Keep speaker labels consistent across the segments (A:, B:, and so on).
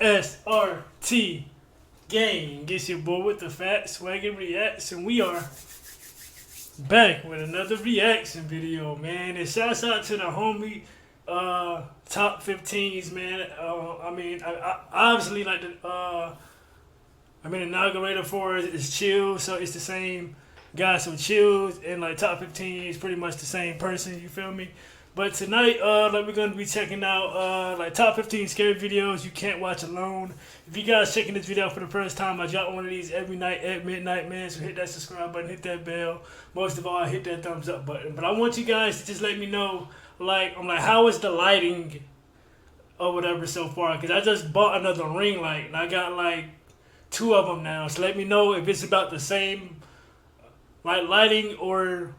A: SRT gang. It's your boy with the fat SwaggyReacts, and we are back with another reaction video, man. And shouts out to the homie top 15's, man. I obviously like the inaugurator for it is Chill, so it's the same guy. So Chill and like top 15 is pretty much the same person. You feel me? But tonight, we're gonna be checking out like top 15 scary videos you can't watch alone. If you guys checking this video out for the first time, I drop one of these every night at midnight, man. So hit that subscribe button, hit that bell. Most of all, hit that thumbs up button. But I want you guys to just let me know, how is the lighting or whatever so far? Cause I just bought another ring light and I got like 2 of them now. So let me know if it's about the same lighting or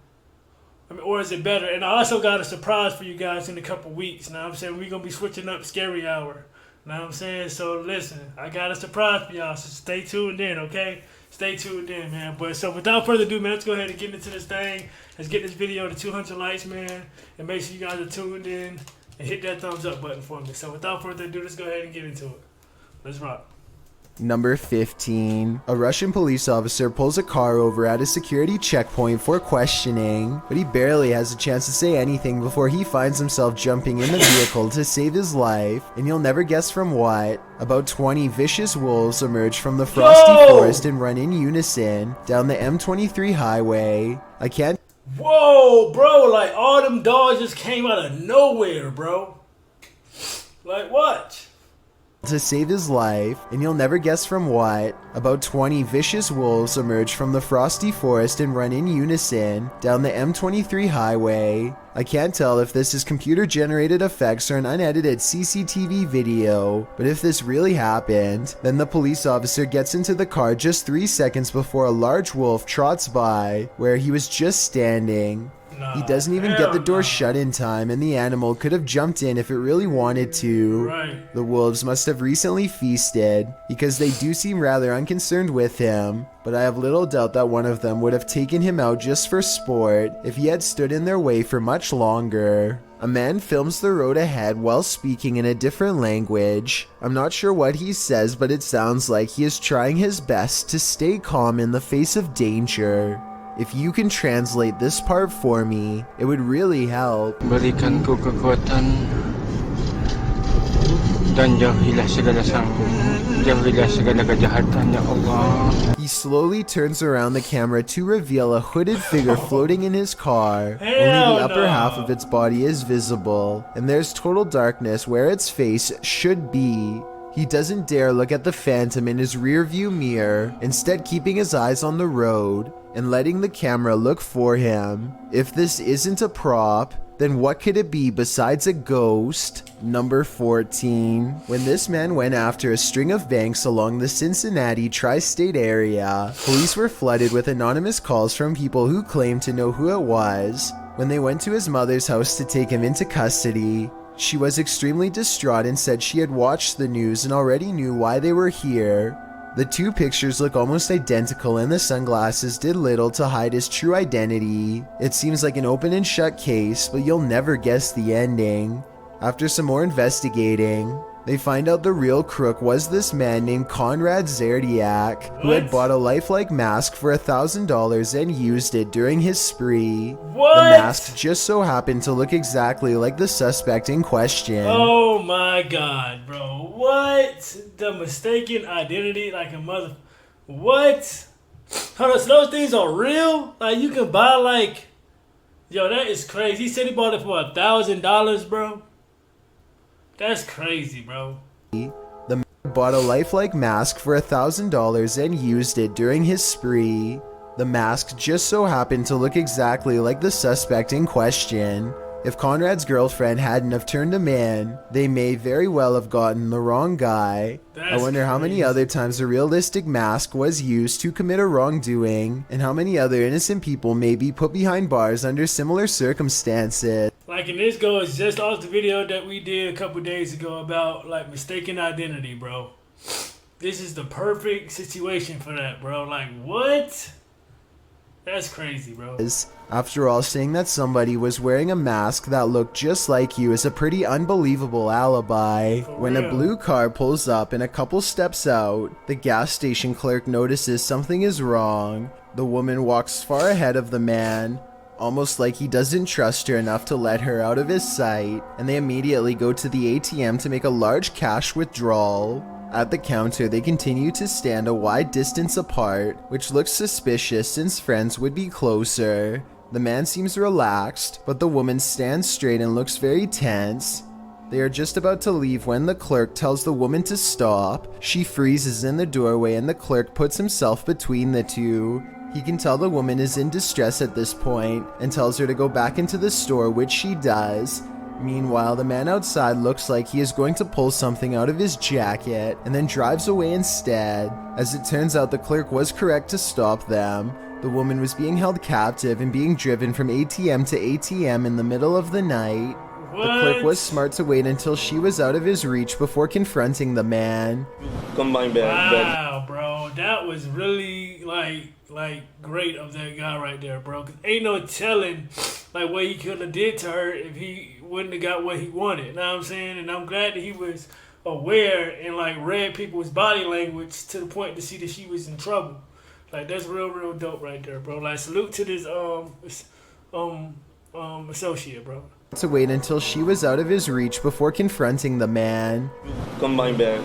A: is it better? And I also got a surprise for you guys in a couple weeks. Now I'm saying we're gonna be switching up Scary Hour. Now I'm saying, so listen, I got a surprise for y'all. So stay tuned in, okay? Stay tuned in, man. But so without further ado, man, let's go ahead and get into this thing. Let's get this video to 200 likes, man, and make sure you guys are tuned in and hit that thumbs up button for me. So without further ado, let's go ahead and get into it. Let's rock.
B: Number 15. A Russian police officer pulls a car over at a security checkpoint for questioning, but he barely has a chance to say anything before he finds himself jumping in the vehicle to save his life, and you'll never guess from what. About 20 vicious wolves emerge from the frosty forest and run in unison down the M23 highway. I can't.
A: Whoa, bro, like all them dogs just came out of nowhere, bro. Like what?
B: To save his life, and you'll never guess from what. About 20 vicious wolves emerge from the frosty forest and run in unison down the M23 highway. I can't tell if this is computer-generated effects or an unedited CCTV video, but if this really happened, then the police officer gets into the car just 3 seconds before a large wolf trots by where he was just standing. He doesn't even get the door shut in time, and the animal could have jumped in if it really wanted to.
A: Right.
B: The wolves must have recently feasted, because they do seem rather unconcerned with him, but I have little doubt that one of them would have taken him out just for sport if he had stood in their way for much longer. A man films the road ahead while speaking in a different language. I'm not sure what he says, but it sounds like he is trying his best to stay calm in the face of danger. If you can translate this part for me, it would really help.
C: Berikan ku kekuatan dan jauhilah segala sanggup. Jauhilah segala kejahatan, ya Allah.
B: He slowly turns around the camera to reveal a hooded figure floating in his car. Only the upper half of its body is visible, and there's total darkness where its face should be. He doesn't dare look at the phantom in his rearview mirror, instead keeping his eyes on the road and letting the camera look for him. If this isn't a prop, then what could it be besides a ghost? Number 14. When this man went after a string of banks along the Cincinnati tri-state area, police were flooded with anonymous calls from people who claimed to know who it was. When they went to his mother's house to take him into custody, she was extremely distraught and said she had watched the news and already knew why they were here. The 2 pictures look almost identical, and the sunglasses did little to hide his true identity. It seems like an open and shut case, but you'll never guess the ending. After some more investigating, they find out the real crook was this man named Conrad Zerdiak, who had bought a lifelike mask for $1,000 and used it during his spree.
A: What?
B: The mask just so happened to look exactly like the suspect in question.
A: Oh my god, bro. What? The mistaken identity like a mother... What? Hold on, so those things are real? Like you can buy like... Yo, that is crazy. He said he bought it for $1,000, bro. That's crazy, bro.
B: The man bought a lifelike mask for $1,000 and used it during his spree. The mask just so happened to look exactly like the suspect in question. If Conrad's girlfriend hadn't have turned him in, they may very well have gotten the wrong guy. I wonder how many other times a realistic mask was used to commit a wrongdoing, and how many other innocent people may be put behind bars under similar circumstances.
A: Like, and this goes just off the video that we did a couple days ago about like mistaken identity, bro. This is the perfect situation for that, bro. Like, what? That's crazy, bro.
B: After all, saying that somebody was wearing a mask that looked just like you is a pretty unbelievable alibi. When a blue car pulls up and a couple steps out, the gas station clerk notices something is wrong. The woman walks far ahead of the man, almost like he doesn't trust her enough to let her out of his sight, and they immediately go to the ATM to make a large cash withdrawal. At the counter, they continue to stand a wide distance apart, which looks suspicious since friends would be closer. The man seems relaxed, but the woman stands straight and looks very tense. They are just about to leave when the clerk tells the woman to stop. She freezes in the doorway and the clerk puts himself between the two. He can tell the woman is in distress at this point and tells her to go back into the store, which she does. Meanwhile, the man outside looks like he is going to pull something out of his jacket and then drives away instead. As it turns out, the clerk was correct to stop them. The woman was being held captive and being driven from ATM to ATM in the middle of the night.
A: What?
B: The clerk was smart to wait until she was out of his reach before confronting the man.
A: Wow, bro, that was really like great of that guy right there, bro. Cause ain't no telling like what he could have did to her if he wouldn't have got what he wanted. You know what I'm saying? And I'm glad that he was aware and like read people's body language to the point to see that she was in trouble. Like that's real dope right there, bro. Like salute to this associate, bro.
B: To wait until she was out of his reach before confronting the man.
D: Come my bed,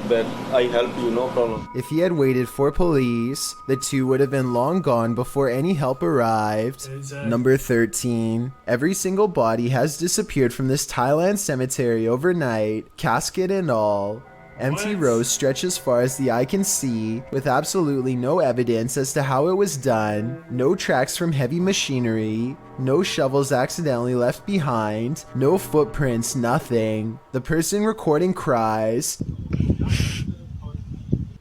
D: I help you, no problem.
B: If he had waited for police, the two would have been long gone before any help arrived.
A: Exactly.
B: Number 13. Every single body has disappeared from this Thailand cemetery overnight, casket and all. Empty rows stretch as far as the eye can see, with absolutely no evidence as to how it was done, no tracks from heavy machinery, no shovels accidentally left behind, no footprints, nothing. The person recording cries,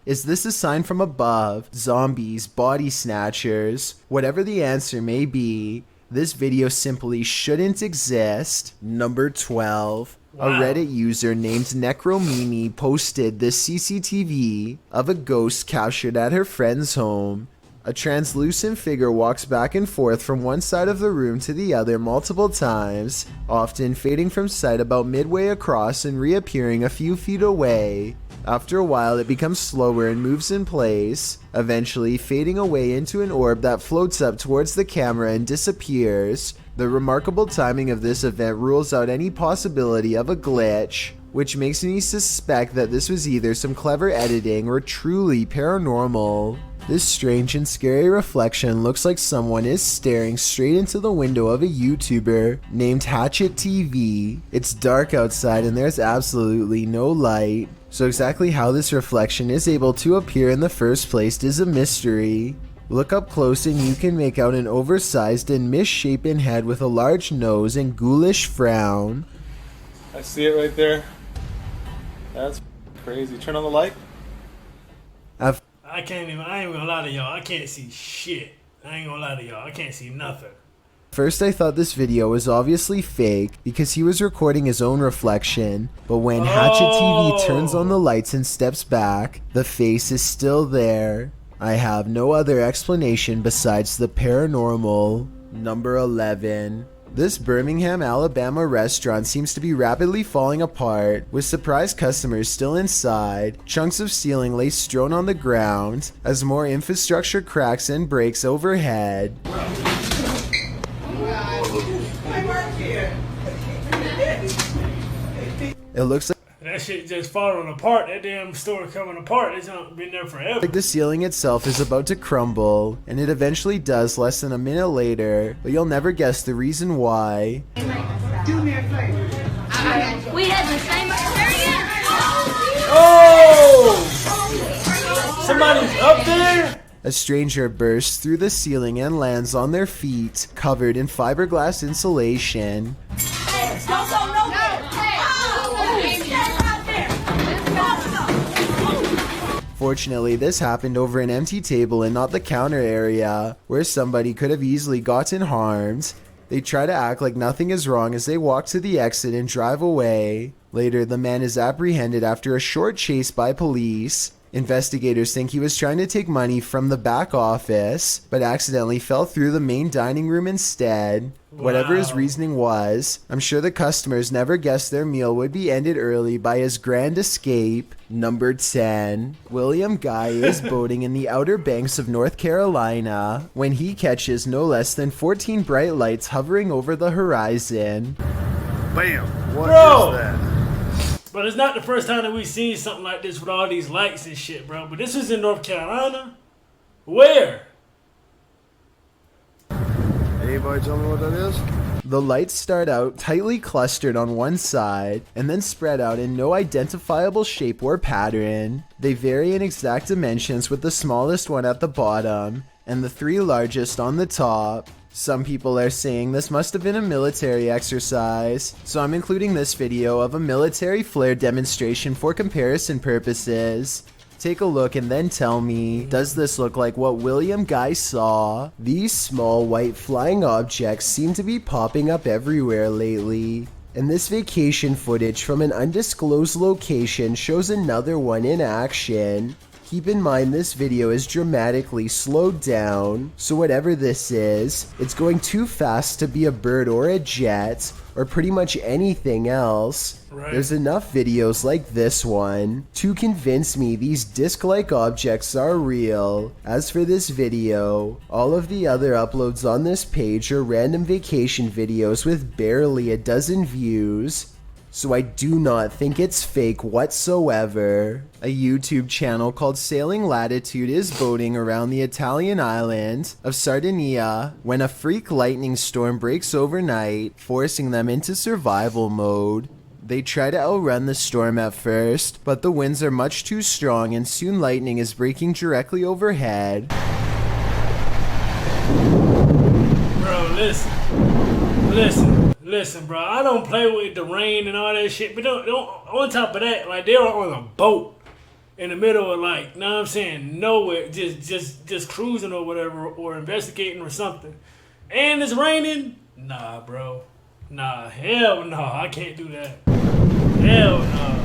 B: "Is this a sign from above? Zombies, body snatchers?" Whatever the answer may be, this video simply shouldn't exist. Number 12.
A: Wow.
B: A Reddit user named Necromimi posted this CCTV of a ghost captured at her friend's home. A translucent figure walks back and forth from one side of the room to the other multiple times, often fading from sight about midway across and reappearing a few feet away. After a while, it becomes slower and moves in place, eventually fading away into an orb that floats up towards the camera and disappears. The remarkable timing of this event rules out any possibility of a glitch, which makes me suspect that this was either some clever editing or truly paranormal. This strange and scary reflection looks like someone is staring straight into the window of a YouTuber named Hatchet TV. It's dark outside and there's absolutely no light, so exactly how this reflection is able to appear in the first place is a mystery. Look up close and you can make out an oversized and misshapen head with a large nose and ghoulish frown.
D: I see it right there. That's crazy. Turn on the light.
A: I ain't gonna lie to y'all. I can't see shit. I ain't gonna lie to y'all. I can't see nothing.
B: First I thought this video was obviously fake because he was recording his own reflection, but when Hatchet TV turns on the lights and steps back, the face is still there. I have no other explanation besides the paranormal. Number 11. This Birmingham, Alabama restaurant seems to be rapidly falling apart, with surprised customers still inside. Chunks of ceiling lay strewn on the ground, as more infrastructure cracks and breaks overhead. It looks
A: That shit just falling apart. That damn store coming apart. It's not been there forever.
B: like the ceiling itself is about to crumble, and it eventually does less than a minute later, but you'll never guess the reason why.
E: Do me a favor.
F: We had the same experience.
A: Oh! Somebody's up there?
B: A stranger bursts through the ceiling and lands on their feet, covered in fiberglass insulation. Fortunately, this happened over an empty table and not the counter area, where somebody could have easily gotten harmed. They try to act like nothing is wrong as they walk to the exit and drive away. Later, the man is apprehended after a short chase by police. Investigators think he was trying to take money from the back office, but accidentally fell through the main dining room instead. Whatever his reasoning was, I'm sure the customers never guessed their meal would be ended early by his grand escape. Number 10. William Guy is boating in the Outer Banks of North Carolina when he catches no less than 14 bright lights hovering over the horizon.
G: Bam! What
A: Bro!
G: is that?
A: But it's not the first time that we've seen something like this with all these lights and shit, bro. But this was in North Carolina? Where?
G: Anybody tell me what that is?
B: The lights start out tightly clustered on one side and then spread out in no identifiable shape or pattern. They vary in exact dimensions, with the smallest one at the bottom and the 3 largest on the top. Some people are saying this must have been a military exercise, so I'm including this video of a military flare demonstration for comparison purposes. Take a look and then tell me, does this look like what William Guy saw? These small white flying objects seem to be popping up everywhere lately. And this vacation footage from an undisclosed location shows another one in action. Keep in mind this video is dramatically slowed down, so whatever this is, it's going too fast to be a bird or a jet, or pretty much anything else.
A: Right.
B: There's enough videos like this one to convince me these disc-like objects are real. As for this video, all of the other uploads on this page are random vacation videos with barely a dozen views. So I do not think it's fake whatsoever. A YouTube channel called Sailing Latitude is boating around the Italian island of Sardinia when a freak lightning storm breaks overnight, forcing them into survival mode. They try to outrun the storm at first, but the winds are much too strong and soon lightning is breaking directly overhead.
A: Bro, listen, bro. I don't play with the rain and all that shit, but don't on top of that, like, they're on a boat in the middle of, like, know what I'm saying, nowhere, just cruising or whatever, or investigating or something, and it's raining. Nah, bro. Nah, hell no, I can't do that. Hell no.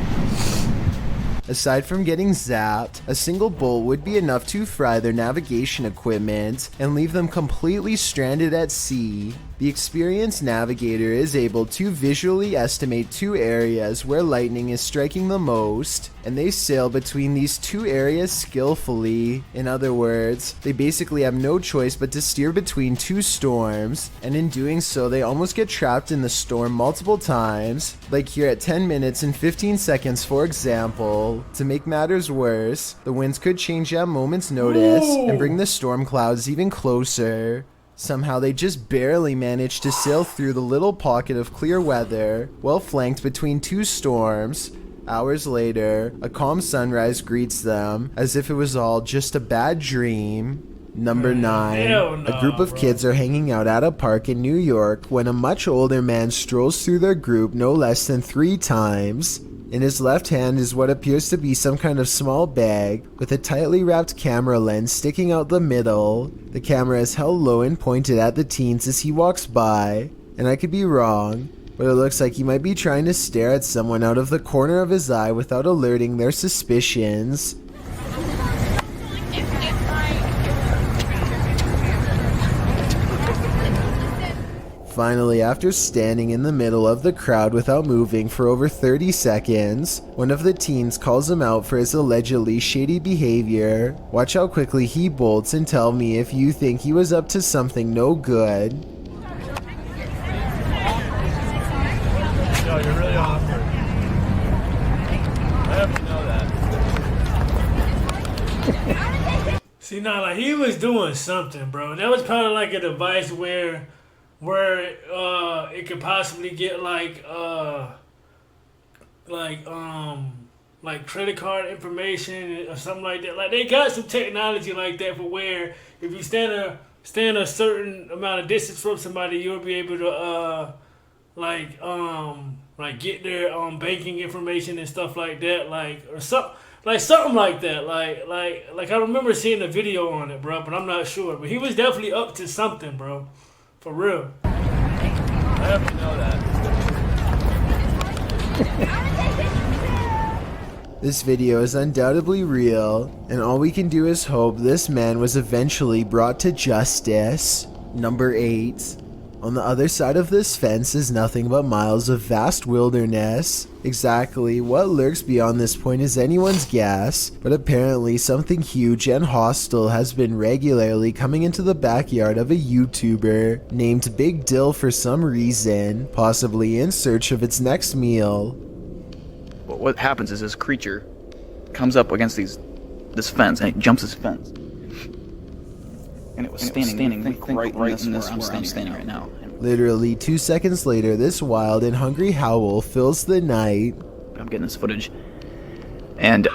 B: Aside from getting zapped, a single bolt would be enough to fry their navigation equipment and leave them completely stranded at sea. The experienced navigator is able to visually estimate 2 areas where lightning is striking the most, and they sail between these 2 areas skillfully. In other words, they basically have no choice but to steer between 2 storms, and in doing so they almost get trapped in the storm multiple times, like here at 10 minutes and 15 seconds for example. To make matters worse, the winds could change at a moment's notice and bring the storm clouds even closer. Somehow they just barely managed to sail through the little pocket of clear weather, well flanked between 2 storms. Hours later, a calm sunrise greets them, as if it was all just a bad dream. Number 9. A group of kids are hanging out at a park in New York when a much older man strolls through their group no less than 3 times. In his left hand is what appears to be some kind of small bag with a tightly wrapped camera lens sticking out the middle. The camera is held low and pointed at the teens as he walks by, and I could be wrong, but it looks like he might be trying to stare at someone out of the corner of his eye without alerting their suspicions. Finally, after standing in the middle of the crowd without moving for over 30 seconds, one of the teens calls him out for his allegedly shady behavior. Watch how quickly he bolts and tell me if you think he was up to something no good.
D: Yo, you're really awkward. I have to know that.
A: See, now, like, he was doing something, bro. That was probably like a device where it could possibly get like credit card information or something like that. Like, they got some technology like that for where if you stand a certain amount of distance from somebody, you'll be able to get their banking information and stuff like that, something like that. Like I remember seeing a video on it, bro, but I'm not sure. But he was definitely up to something, bro. For real.
D: I have to know that.
B: This video is undoubtedly real, and all we can do is hope this man was eventually brought to justice. Number 8. On the other side of this fence is nothing but miles of vast wilderness. Exactly what lurks beyond this point is anyone's guess, but apparently something huge and hostile has been regularly coming into the backyard of a YouTuber named Big Dill for some reason, possibly in search of its next meal.
H: What happens is this creature comes up against this fence and it jumps this fence. And it was standing right in this where I'm standing right now.
B: Literally 2 seconds later, this wild and hungry howl fills the night.
H: I'm getting this footage. And did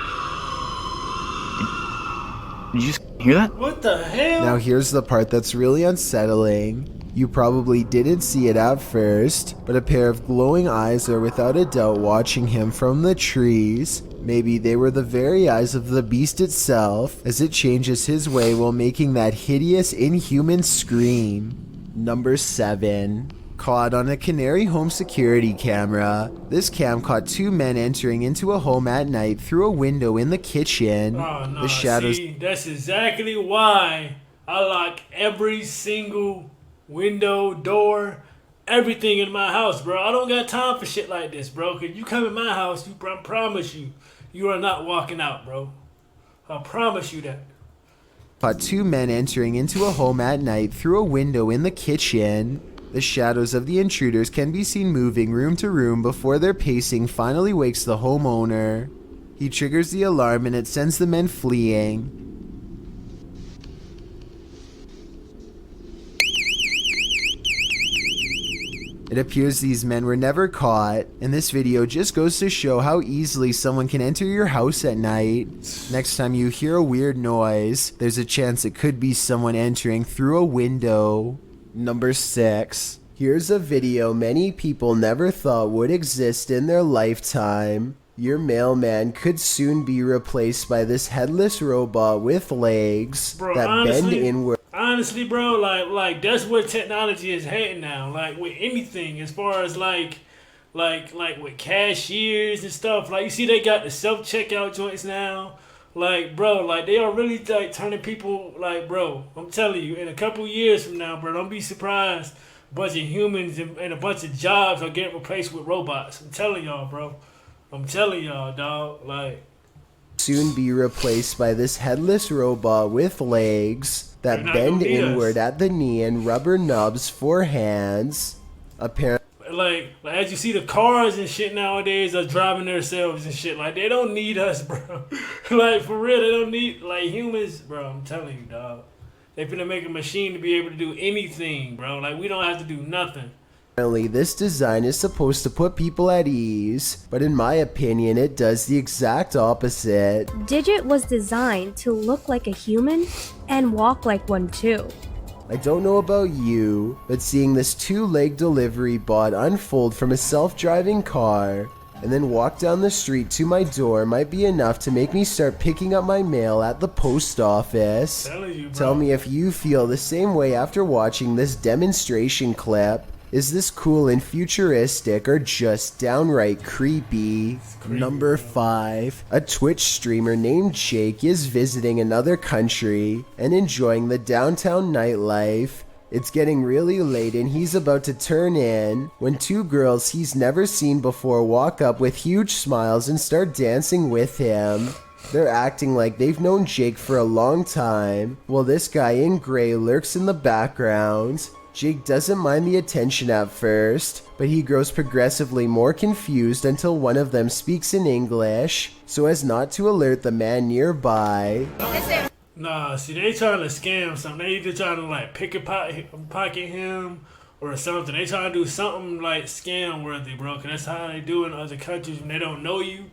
H: you just hear that?
A: What the hell?
B: Now here's the part that's really unsettling. You probably didn't see it at first, but a pair of glowing eyes are without a doubt watching him from the trees. Maybe they were the very eyes of the beast itself, as it changes his way while making that hideous, inhuman scream. Number 7. Caught on a Canary home security camera. This cam caught 2 men entering into a home at night through a window in the kitchen.
A: Oh, no.
B: The shadows.
A: See, that's exactly why I lock every single window, door, everything in my house, bro. I don't got time for shit like this, bro. Cause you come in my house, I promise you, you are not walking out, bro. I promise you that.
B: Caught 2 men entering into a home at night through a window in the kitchen. The shadows of the intruders can be seen moving room to room before their pacing finally wakes the homeowner. He triggers the alarm and it sends the men fleeing. It appears these men were never caught, and this video just goes to show how easily someone can enter your house at night. Next time you hear a weird noise, there's a chance it could be someone entering through a window. Number 6. Here's a video many people never thought would exist in their lifetime. Your mailman could soon be replaced by this headless robot with legs that bend inward.
A: Honestly, bro, like that's where technology is heading now. Like with anything, as far as like with cashiers and stuff. Like you see, they got the self-checkout joints now. Like, bro, like they are really like turning people. Like, bro, I'm telling you, in a couple years from now, bro, don't be surprised. A bunch of humans and a bunch of jobs are getting replaced with robots. I'm telling y'all, bro. I'm telling y'all, dog. Like,
B: soon be replaced by this headless robot with legs that bend inward at the knee and rubber nubs for hands. Apparently,
A: like as you see, the cars and shit nowadays are driving themselves and shit. Like they don't need us, bro. Like for real, they don't need like humans, bro. I'm telling you, dog. They finna make a machine to be able to do anything, bro. Like we don't have to do nothing.
B: this design is supposed to put people at ease, but in my opinion, it does the exact opposite.
I: Digit was designed to look like a human and walk like one too.
B: I don't know about you, but seeing this 2-leg delivery bot unfold from a self-driving car and then walk down the street to my door might be enough to make me start picking up my mail at the post office. Tell me if you feel the same way after watching this demonstration clip. Is this cool and futuristic or just downright creepy? Number 5. A Twitch streamer named Jake is visiting another country and enjoying the downtown nightlife. It's getting really late and he's about to turn in when 2 girls he's never seen before walk up with huge smiles and start dancing with him. They're acting like they've known Jake for a long time, while this guy in gray lurks in the background. Jake doesn't mind the attention at first, but he grows progressively more confused until one of them speaks in English, so as not to alert the man nearby.
A: Nah, see, they trying to scam something. They either trying to like pocket him or something. They trying to do something like scam worthy, bro. Cause that's how they do in other countries when they don't know you. You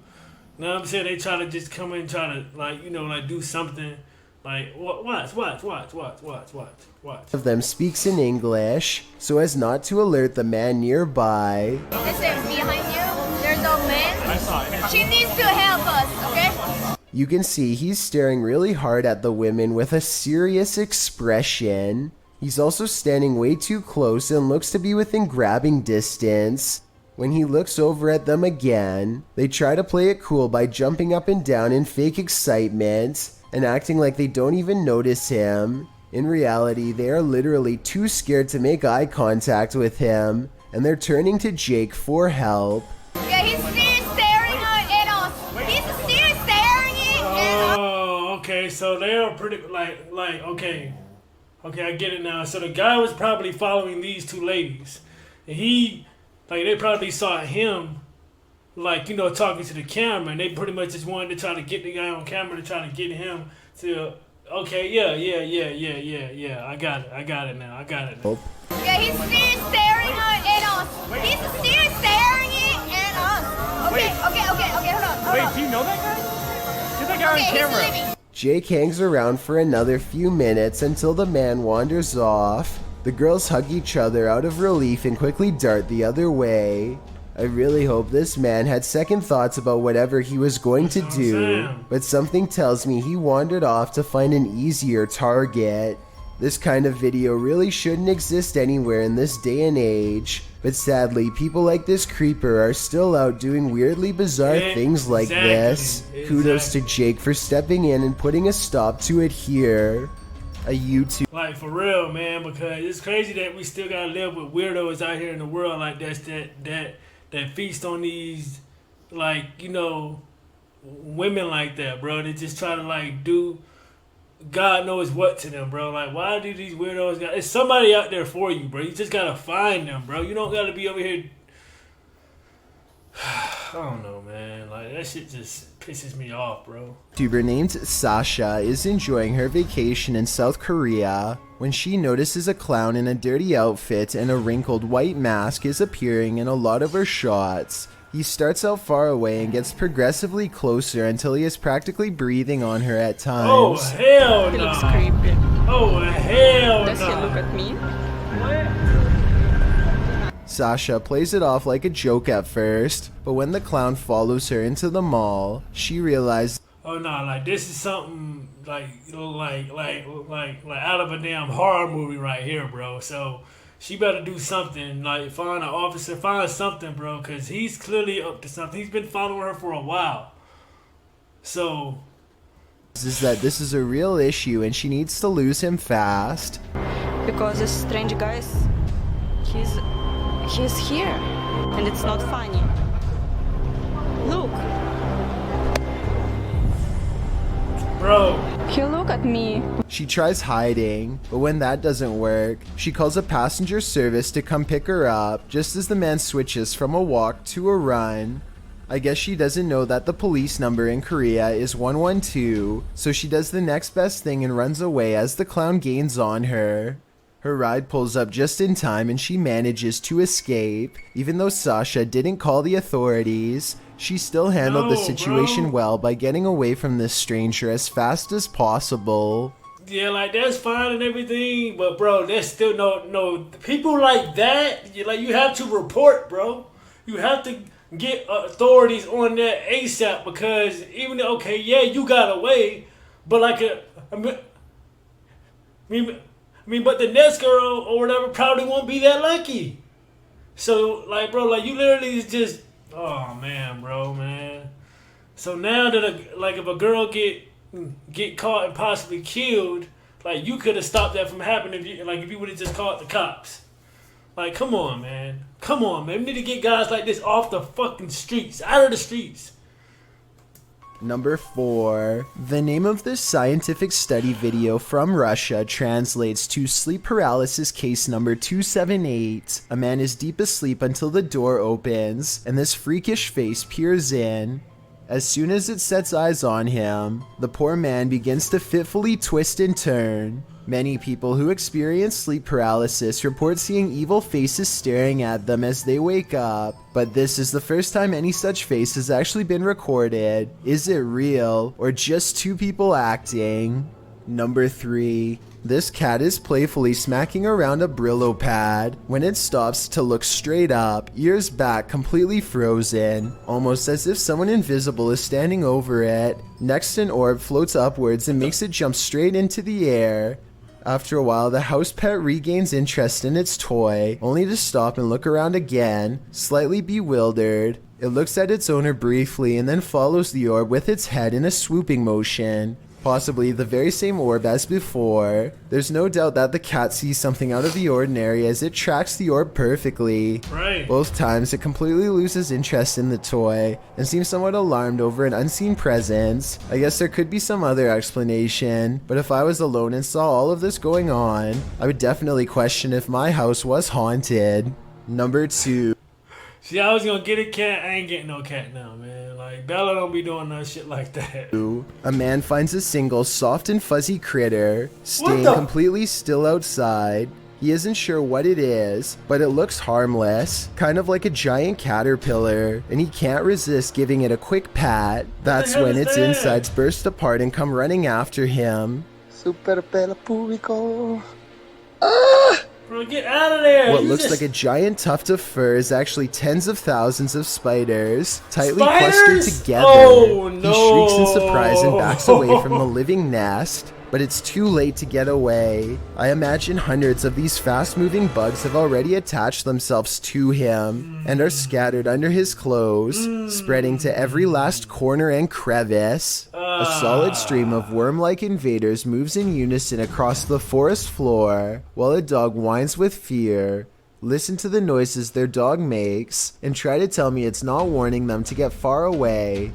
A: know what I'm saying? They try to just come in and try to like, you know, like do something. Like, watch.
B: Of them speaks in English, so as not to alert the man nearby.
F: Listen, behind you, there's a man. I saw it. She needs to help us, okay?
B: You can see he's staring really hard at the women with a serious expression. He's also standing way too close and looks to be within grabbing distance. When he looks over at them again, they try to play it cool by jumping up and down in fake excitement and acting like they don't even notice him. In reality, they are literally too scared to make eye contact with him, and they're turning to Jake for help.
F: Yeah, he's still staring at us. He's still staring at us.
A: Oh, okay. So they are pretty okay, I get it now. So the guy was probably following these two ladies, and they probably saw him, talking to the camera, and they pretty much just wanted to try to get the guy on camera to try to get him to. Okay, yeah. I got it now.
F: Yeah, he's still staring at us. He's still staring at us. Okay, hold on.
C: Wait, do you know that guy? Get that guy on camera.
B: Jake hangs around for another few minutes until the man wanders off. The girls hug each other out of relief and quickly dart the other way. I really hope this man had second thoughts about whatever he was going to do, but something tells me he wandered off to find an easier target. This kind of video really shouldn't exist anywhere in this day and age, but sadly people like this creeper are still out doing weirdly bizarre things like this. Kudos to Jake for stepping in and putting a stop to it here. A YouTube.
A: Like, for real, man, because it's crazy that we still gotta live with weirdos out here in the world like that feast on these, women like that, bro. They just try to, do God knows what to them, bro. Like, why do these weirdos got... It's somebody out there for you, bro. You just gotta find them, bro. You don't gotta be over here... I don't know, man. Like, that shit just pisses me off, bro.
B: YouTuber named Sasha is enjoying her vacation in South Korea when she notices a clown in a dirty outfit and a wrinkled white mask is appearing in a lot of her shots. He starts out far away and gets progressively closer until he is practically breathing on her at times.
A: Oh, hell no.
J: He looks creepy.
A: Oh, hell no.
J: Does he look at me?
B: Sasha plays it off like a joke at first, but when the clown follows her into the mall, she realizes,
A: oh no, this is something like out of a damn horror movie right here, bro. So she better do something, find an officer, find something, bro, because he's clearly up to something. He's been following her for a while. So
B: is that this is a real issue and she needs to lose him fast.
J: Because this strange guy, he's here, and it's not funny. Look.
A: Bro.
J: He look at me.
B: She tries hiding, but when that doesn't work, she calls a passenger service to come pick her up just as the man switches from a walk to a run. I guess she doesn't know that the police number in Korea is 112, so she does the next best thing and runs away as the clown gains on her. Her ride pulls up just in time and she manages to escape. Even though Sasha didn't call the authorities, she still handled the situation well by getting away from this stranger as fast as possible.
A: Yeah, that's fine and everything, but bro, there's still no people like that. You have to report, bro. You have to get authorities on that ASAP because even though, okay, yeah, you got away, but but the next girl or whatever probably won't be that lucky. So, bro, you literally just, oh man, bro, man. So now that if a girl get caught and possibly killed, you could have stopped that from happening if you would have just called the cops. Come on, man. Come on, man. We need to get guys like this off the fucking streets, out of the streets.
B: Number 4. The name of this scientific study video from Russia translates to sleep paralysis case number 278. A man is deep asleep until the door opens, and this freakish face peers in. As soon as it sets eyes on him, the poor man begins to fitfully twist and turn. Many people who experience sleep paralysis report seeing evil faces staring at them as they wake up, but this is the first time any such face has actually been recorded. Is it real, or just two people acting? Number 3. This cat is playfully smacking around a Brillo pad when it stops to look straight up, ears back completely frozen, almost as if someone invisible is standing over it. Next, an orb floats upwards and makes it jump straight into the air. After a while, the house pet regains interest in its toy, only to stop and look around again, slightly bewildered. It looks at its owner briefly and then follows the orb with its head in a swooping motion. Possibly the very same orb as before. There's no doubt that the cat sees something out of the ordinary as it tracks the orb perfectly.
A: Right.
B: Both times it completely loses interest in the toy and seems somewhat alarmed over an unseen presence. I guess there could be some other explanation, but if I was alone and saw all of this going on, I would definitely question if my house was haunted. Number 2.
A: See, I was gonna get a cat. I ain't getting no cat now, man. Like, Bella don't be doing no shit like that.
B: A man finds a single soft and fuzzy critter staying completely still outside. He isn't sure what it is, but it looks harmless, kind of like a giant caterpillar, and he can't resist giving it a quick pat. That's when its insides burst apart and come running after him.
C: Super pela público.
A: Bro, get out of there!
B: What looks like a giant tuft of fur is actually tens of thousands of spiders, tightly clustered together.
A: Oh, no.
B: He shrieks in surprise and backs away from the living nest, but it's too late to get away. I imagine hundreds of these fast-moving bugs have already attached themselves to him and are scattered under his clothes, spreading to every last corner and crevice. A solid stream of worm-like invaders moves in unison across the forest floor, while a dog whines with fear. Listen to the noises their dog makes, and try to tell me it's not warning them to get far away.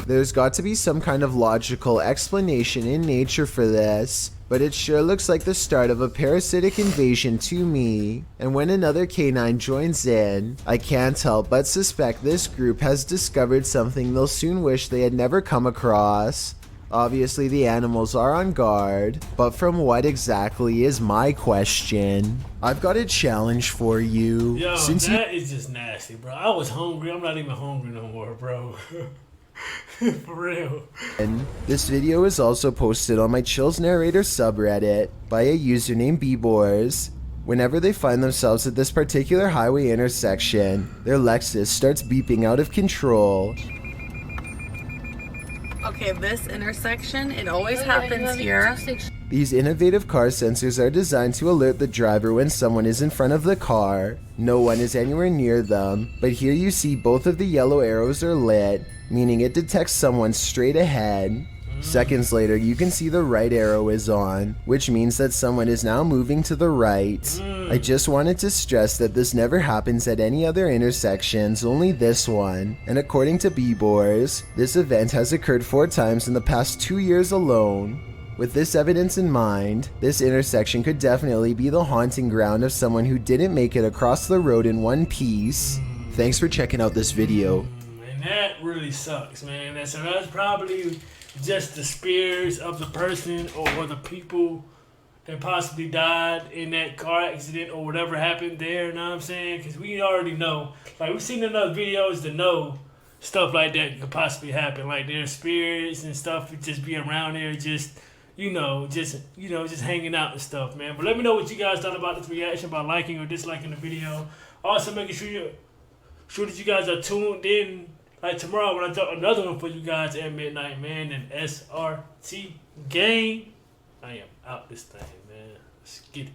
B: There's got to be some kind of logical explanation in nature for this, but it sure looks like the start of a parasitic invasion to me. And when another canine joins in, I can't help but suspect this group has discovered something they'll soon wish they had never come across. Obviously the animals are on guard, but from what exactly is my question? I've got a challenge for you.
A: Yo, that is just nasty, bro. I was hungry. I'm not even hungry no more, bro. For real.
B: And this video is also posted on my Chills Narrator subreddit by a user named Bbors. Whenever they find themselves at this particular highway intersection, their Lexus starts beeping out of control.
J: Okay, this intersection, it always happens here.
B: These innovative car sensors are designed to alert the driver when someone is in front of the car. No one is anywhere near them, but here you see both of the yellow arrows are lit, meaning it detects someone straight ahead. Seconds later, you can see the right arrow is on, which means that someone is now moving to the right. I just wanted to stress that this never happens at any other intersections, only this one. And according to Bbors, this event has occurred 4 times in the past 2 years alone. With this evidence in mind, this intersection could definitely be the haunting ground of someone who didn't make it across the road in one piece. Thanks for checking out this video.
A: And that really sucks, man. That's probably just the spirits of the person or the people that possibly died in that car accident or whatever happened there, you know what I'm saying? Because we already know. Like, we've seen enough videos to know stuff like that could possibly happen. Like, their spirits and stuff would just be around there just hanging out and stuff, man. But let me know what you guys thought about this reaction by liking or disliking the video. Also, making sure that you guys are tuned in. Like tomorrow when I drop another one for you guys at midnight, man, and SRT gang. I am out this thing, man. Let's get it.